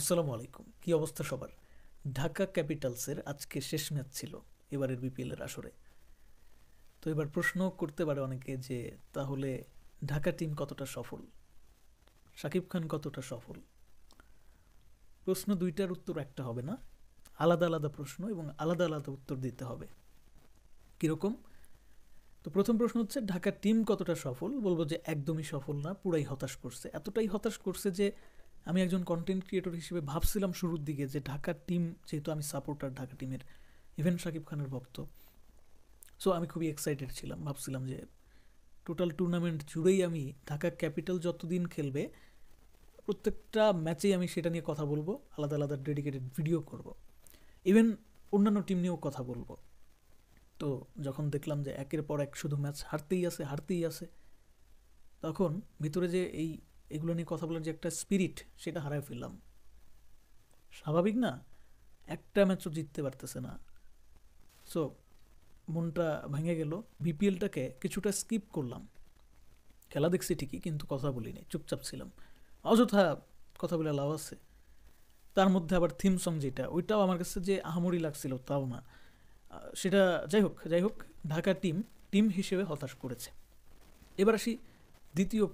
আসসালামু আলাইকুম। কি অবস্থা সবার? ঢাকা ক্যাপিটালসের আজকে শেষ ম্যাচ ছিল এবারের বিপিএল এর আসরে। তো এবার প্রশ্ন করতে পারে অনেকে যে তাহলে ঢাকা টিম কতটা সফল, শাকিব খান কতটা সফল? প্রশ্ন দুইটার উত্তর একটা হবে না, আলাদা আলাদা প্রশ্ন এবং আলাদা আলাদা উত্তর দিতে হবে। কিরকম? তো প্রথম প্রশ্ন হচ্ছে ঢাকা টিম কতটা সফল। বলবো যে একদমই সফল না, পুরাই হতাশ করছে। এতটাই হতাশ করছে যে আমি একজন কন্টেন্ট ক্রিয়েটর হিসেবে ভাবছিলাম শুরুর দিকে যে ঢাকা টিম, যেহেতু আমি সাপোর্টার ঢাকা টিমের, ইভেন শাকিব খানের ভক্ত, সো আমি খুবই এক্সাইটেড ছিলাম। ভাবছিলাম যে টোটাল টুর্নামেন্ট জুড়েই আমি ঢাকা ক্যাপিটাল যতদিন খেলবে প্রত্যেকটা ম্যাচেই আমি সেটা নিয়ে কথা বলবো, আলাদা আলাদা ডেডিকেটেড ভিডিও করব, ইভেন অন্যান্য টিম নিয়েও কথা বলবো। তো যখন দেখলাম যে একের পর এক শুধু ম্যাচ হারতেই আছে, তখন ভিতরে যে এগুলো নিয়ে কথা বলার যে একটা স্পিরিট, সেটা হারায় ফেললাম। স্বাভাবিক না, একটা ম্যাচও জিততে পারতেছে না। সো মনটা ভেঙে গেল। বিপিএলটাকে কিছুটা স্কিপ করলাম। খেলা দেখছি ঠিকই, কিন্তু কথা বলিনি, চুপচাপ ছিলাম। অযথা কথা বলে লাভ আছে? তার মধ্যে আবার থিম সং যেটা, ওইটাও আমার কাছে যে আহামরি লাগছিল তাও না। সেটা যাই হোক, ঢাকা টিম টিম হিসেবে হতাশ করেছে। এবার আসি দ্বিতীয়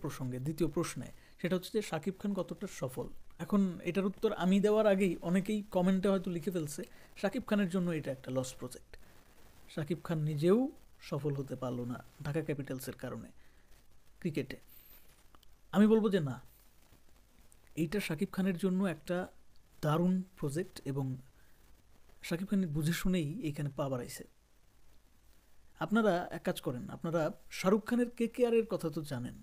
প্রশ্নে, সেটা হচ্ছে যে শাকিব খান কতটা সফল। এখন এটার উত্তর আমি দেওয়ার আগেই অনেকেই কমেন্টে হয়তো লিখে ফেলছে শাকিব খানের জন্য এটা একটা লস প্রজেক্ট, শাকিব খান নিজেও সফল হতে পারলো না ঢাকা ক্যাপিটালসের কারণে ক্রিকেটে। আমি বলবো যে না, এইটা শাকিব খানের জন্য একটা দারুণ প্রজেক্ট, এবং শাকিব খান বুঝে শুনেই এইখানে পা বাড়াইছে। আপনারা এক কাজ করেন, আপনারা শাহরুখ খানের KKR এর কথা তো জানেন,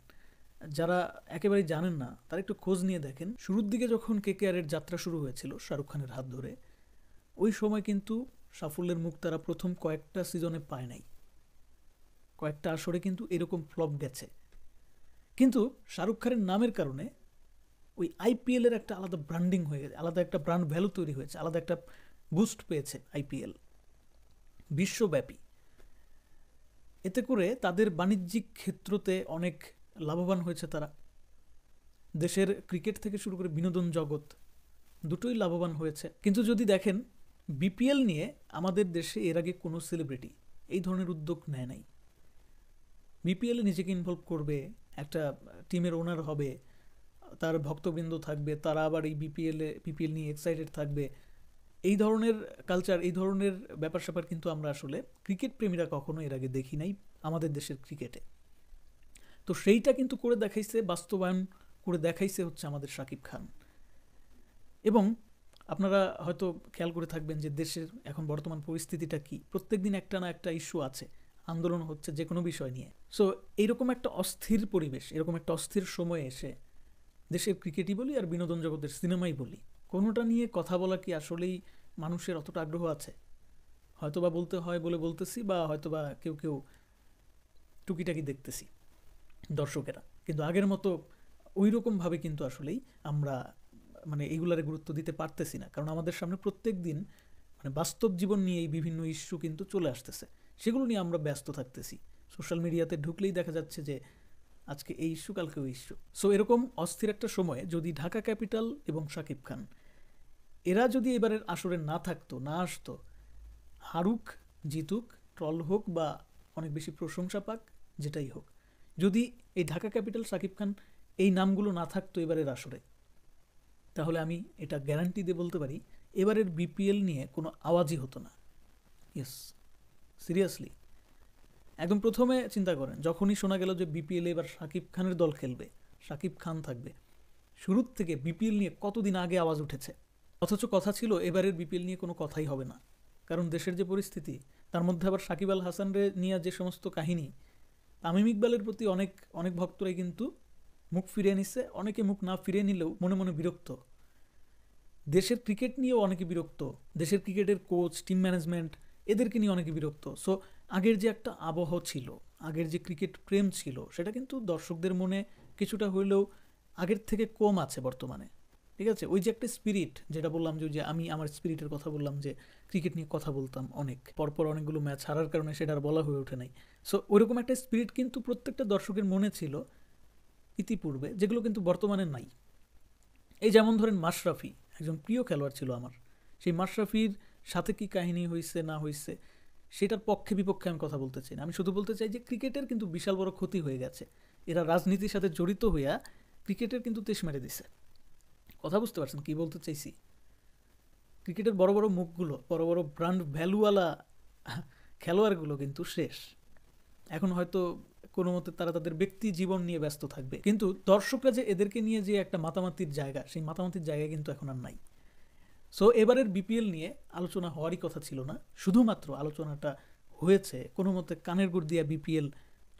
যারা একেবারেই জানেন না তারা একটু খোঁজ নিয়ে দেখেন। শুরুর দিকে যখন KKR এর যাত্রা শুরু হয়েছিল শাহরুখ খানের হাত ধরে, ওই সময় কিন্তু সাফল্যের মুখ তারা প্রথম কয়েকটা সিজনে পায় নাই। কয়েকটা আসরে কিন্তু এরকম ফ্লপ গেছে, কিন্তু শাহরুখ খানের নামের কারণে ওই IPL এর একটা আলাদা ব্র্যান্ডিং হয়ে গেছে, আলাদা একটা ব্র্যান্ড ভ্যালু তৈরি হয়েছে, আলাদা একটা বুস্ট পেয়েছে IPL বিশ্বব্যাপী। এতে করে তাদের বাণিজ্যিক ক্ষেত্রতে অনেক লাভবান হয়েছে তারা। দেশের ক্রিকেট থেকে শুরু করে বিনোদন জগৎ দুটোই লাভবান হয়েছে। কিন্তু যদি দেখেন বিপিএল নিয়ে আমাদের দেশে এর আগে কোনো সেলিব্রিটি এই ধরনের উদ্যোগ নেয় নাই। বিপিএলে নিজেকে ইনভলভ করবে, একটা টিমের ওনার হবে, তার ভক্তবৃন্দ থাকবে, তারা আবার এই বিপিএল নিয়ে এক্সাইটেড থাকবে। এই ধরনের কালচার, এই ধরনের ব্যাপার স্যাপার কিন্তু আমরা আসলে ক্রিকেট প্রেমীরা কখনো এর আগে দেখি নাই আমাদের দেশের ক্রিকেটে। তো সেইটা কিন্তু করে দেখাইছে, বাস্তবায়ন করে দেখাইছে হচ্ছে আমাদের শাকিব খান। এবং আপনারা হয়তো খেয়াল করে থাকবেন যে দেশের এখন বর্তমান পরিস্থিতিটা কি, প্রত্যেক দিন একটা না একটা ইস্যু আছে, আন্দোলন হচ্ছে যে কোনো বিষয় নিয়ে। সো এইরকম একটা অস্থির পরিবেশ, এরকম একটা অস্থির সময়ে এসে দেশের ক্রিকেটই বলি আর বিনোদন জগতের সিনেমাই বলি, কোনোটা নিয়ে কথা বলা কি আসলেই মানুষের অতটা আগ্রহ আছে? হয়তোবা বলতে হয় বলে বলতেছি, বা হয়তোবা কেউ কেউ টুকিটাকি দেখতেছি দর্শকেরা, কিন্তু আগের মতো ওই রকমভাবে কিন্তু আসলেই আমরা মানে এইগুলারে গুরুত্ব দিতে পারতেছি না, কারণ আমাদের সামনে প্রত্যেক দিন মানে বাস্তব জীবন নিয়ে এই বিভিন্ন ইস্যু কিন্তু চলে আসতেছে, সেগুলো নিয়ে আমরা ব্যস্ত থাকতেছি। সোশ্যাল মিডিয়াতে ঢুকলেই দেখা যাচ্ছে যে আজকে এই ইস্যু, কালকে ওই ইস্যু। সো এরকম অস্থির একটা সময়ে যদি ঢাকা ক্যাপিটাল এবং শাকিব খান এরা যদি এবারের আসরে না থাকতো, না আসতো, হারুক জিতুক, ট্রল হোক বা অনেক বেশি প্রশংসা পাক, যেটাই হোক, যদি এই ঢাকা ক্যাপিটাল শাকিব খান এই নামগুলো না থাকতো এবারের আসরে, তাহলে আমি এটা গ্যারান্টি দিয়ে বলতে পারি এবারের বিপিএল নিয়ে কোনো আওয়াজই হতো না। Yes, seriously. একদম প্রথমে চিন্তা করেন, যখনই শোনা গেল যে বিপিএল এবার শাকিব খানের দল খেলবে, শাকিব খান থাকবে, শুরুর থেকে বিপিএল নিয়ে কতদিন আগে আওয়াজ উঠেছে। অথচ কথা ছিল এবারের বিপিএল নিয়ে কোনো কথাই হবে না, কারণ দেশের যে পরিস্থিতি, তার মধ্যে আবার সাকিব আল হাসানরে নিয়ে যে সমস্ত কাহিনী, তামিম ইকবালের প্রতি অনেক অনেক ভক্তরাই কিন্তু মুখ ফিরিয়ে নিচ্ছে, অনেকে মুখ না ফিরিয়ে নিলেও মনে মনে বিরক্ত। দেশের ক্রিকেট নিয়েও অনেকে বিরক্ত, দেশের ক্রিকেটের কোচ, টিম ম্যানেজমেন্ট, এদেরকে নিয়ে অনেকে বিরক্ত। সো আগের যে একটা আবহ ছিল, আগের যে ক্রিকেট প্রেম ছিল, সেটা কিন্তু দর্শকদের মনে কিছুটা হইলেও আগের থেকে কম আছে বর্তমানে। ঠিক আছে, ওই যে একটা স্পিরিট, যেটা বললাম যে আমি আমার স্পিরিটের কথা বললাম, যে ক্রিকেট নিয়ে কথা বলতাম অনেক, পরপর অনেকগুলো ম্যাচ হারার কারণে সেটা আর বলা হয়ে ওঠে নাই। সো ওইরকম একটা স্পিরিট কিন্তু প্রত্যেকটা দর্শকের মনে ছিল ইতিপূর্বে, যেগুলো কিন্তু বর্তমানে নাই। এই যেমন ধরেন মাশরাফি, একজন প্রিয় খেলোয়াড় ছিল আমার। সেই মাশরাফির সাথে কি কাহিনী হয়েছে না হয়েছে সেটার পক্ষে বিপক্ষে আমি কথা বলতে চাই না। আমি শুধু বলতে চাই যে ক্রিকেটের কিন্তু বিশাল বড় ক্ষতি হয়ে গেছে। এরা রাজনীতির সাথে জড়িত হইয়া ক্রিকেটের কিন্তু তেশ মেরে দিছে। কথা বুঝতে পারছেন কি বলতে চাইছি? ক্রিকেটের বড় বড় মুখগুলো, বড় বড় ব্র্যান্ড ভ্যালুওয়ালা খেলোয়াড়গুলো কিন্তু শেষ। এখন হয়তো কোনো মতে তারা তাদের ব্যক্তি জীবন নিয়ে ব্যস্ত থাকবে, কিন্তু দর্শকরা যে এদেরকে নিয়ে যে একটা মাতামাতির জায়গা, সেই মাতামাতির জায়গা কিন্তু এখন আর নাই। সো এবারের বিপিএল নিয়ে আলোচনা হওয়ারই কথা ছিল না, শুধুমাত্র আলোচনাটা হয়েছে কোনো মতে কানের গুড় দিয়া বিপিএল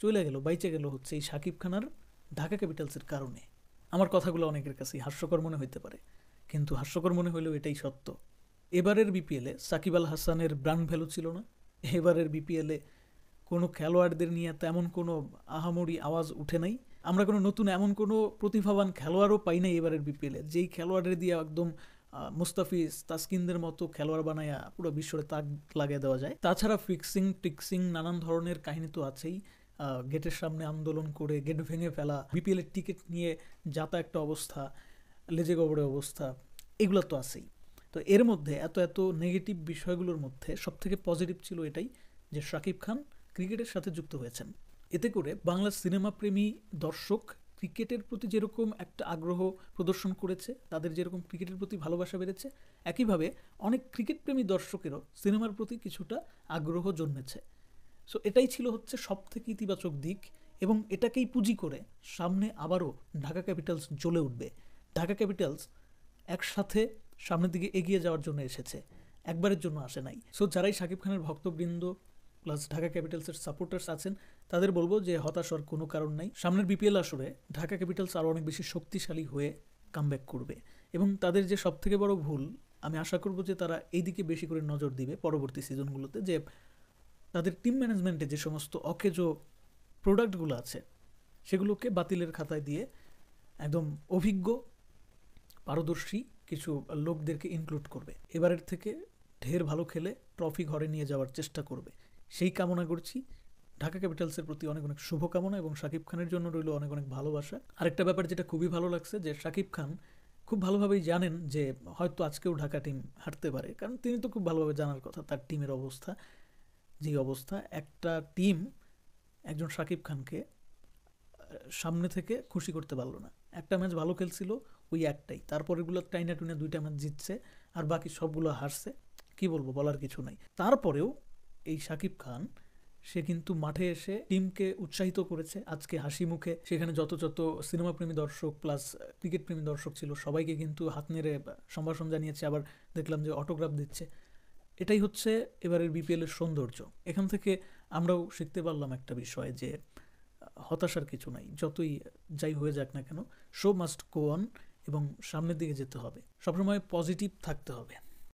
চলে গেল, বাইচে গেল হচ্ছে এই শাকিব খানার ঢাকা ক্যাপিটালসের কারণে। আমার কথাগুলো অনেকের কাছেই হাস্যকর মনে হইতে পারে, কিন্তু হাস্যকর মনে হইলেও এটাই সত্য। এবারের বিপিএলে সাকিব আল হাসানের ব্র্যান্ড ভ্যালু ছিল না। এবারের বিপিএলে কোনো খেলোয়াড়দের নিয়ে তেমন কোনো আহামরি আওয়াজ উঠে নাই। আমরা কোনো নতুন এমন কোনো প্রতিভাবান খেলোয়াড়ও পাই নাই এবারের বিপিএলে, যেই খেলোয়াড়ের দিয়ে একদম মুস্তাফিজ তাসকিনদের মতো খেলোয়াড় বানায়া পুরো বিশ্বরে তাক লাগিয়ে দেওয়া যায়। তাছাড়া ফিক্সিং টিক্সিং নানান ধরনের কাহিনী তো আছেই। গেটের সামনে আন্দোলন করে গেট ভেঙে ফেলা, বিপিএলের টিকিট নিয়ে যাতা একটা অবস্থা, লেজে গবড়ে অবস্থা, এগুলো তো আছেই। তো এর মধ্যে এত এত নেগেটিভ বিষয়গুলোর মধ্যে সবথেকে পজিটিভ ছিল এটাই যে শাকিব খান ক্রিকেটের সাথে যুক্ত হয়েছেন। এতে করে বাংলা সিনেমা প্রেমী দর্শক ক্রিকেটের প্রতি যেরকম একটা আগ্রহ প্রদর্শন করেছে, তাদের যেরকম ক্রিকেটের প্রতি ভালোবাসা বেড়েছে, একইভাবে অনেক ক্রিকেট প্রেমী দর্শকেরও সিনেমার প্রতি কিছুটা আগ্রহ জন্মেছে। সো এটাই ছিল হচ্ছে সবথেকে ইতিবাচক দিক, এবং এটাকেই পুঁজি করে সামনে আবারও ঢাকা ক্যাপিটালস জ্বলে উঠবে। ঢাকা ক্যাপিটালস একসাথে সামনের দিকে এগিয়ে যাওয়ার জন্য এসেছে, একবারের জন্য আসে নাই। সো যারাই শাকিব খানের ভক্তবৃন্দ প্লাস ঢাকা ক্যাপিটালসের সাপোর্টার্স আছেন, তাদের বলবো যে হতাশ হওয়ার কোনো কারণ নাই। সামনের বিপিএল আসরে ঢাকা ক্যাপিটালস আরও অনেক বেশি শক্তিশালী হয়ে কামব্যাক করবে, এবং তাদের যে সবথেকে বড় ভুল, আমি আশা করব যে তারা এই দিকে বেশি করে নজর দিবে পরবর্তী সিজনগুলোতে, যে তাদের টিম ম্যানেজমেন্টে যে সমস্ত অকেজো প্রোডাক্টগুলো আছে সেগুলোকে বাতিলের খাতায় দিয়ে একদম অভিজ্ঞ পারদর্শী কিছু লোকদেরকে ইনক্লুড করবে। এবারের থেকে ঢের ভালো খেলে ট্রফি ঘরে নিয়ে যাওয়ার চেষ্টা করবে, সেই কামনা করছি। ঢাকা ক্যাপিটালসের প্রতি অনেক অনেক শুভকামনা, এবং শাকিব খানের জন্য রইল অনেক অনেক ভালোবাসা। আরেকটা ব্যাপার যেটা খুবই ভালো লাগছে, যে শাকিব খান খুব ভালোভাবেই জানেন যে হয়তো আজকেও ঢাকা টিম হারতে পারে, কারণ তিনি তো খুব ভালোভাবে জানার কথা তার টিমের অবস্থা, যেই অবস্থা। একটা টিম একজন শাকিব খানকে সামনে থেকে খুশি করতে পারলো না। একটা ম্যাচ ভালো খেলছিল, ওই একটাই, তারপরেগুলো টাইনা টুইনা 2টা ম্যাচ জিতছে, আর বাকি সবগুলো হারছে। কি বলবো, বলার কিছু নাই। তারপরেও এই শাকিব খান সে কিন্তু মাঠে এসে টিমকে উৎসাহিত করেছে আজকে হাসি মুখে। সেখানে যত যত সিনেমা প্রেমী দর্শক প্লাস ক্রিকেট প্রেমী দর্শক ছিল সবাইকে কিন্তু হাত নেড়ে সম্ভাষণ জানিয়েছে, আবার দেখলাম যে অটোগ্রাফ দিচ্ছে। এটাই হচ্ছে এবারের বিপিএলের সৌন্দর্য। এখান থেকে আমরাও শিখতে পারলাম একটা বিষয়, যে হতাশার কিছু নাই, যতই যাই হয়ে যাক না কেন, শো মাস্ট গো অন, এবং সামনের দিকে যেতে হবে, সবসময় পজিটিভ থাকতে হবে।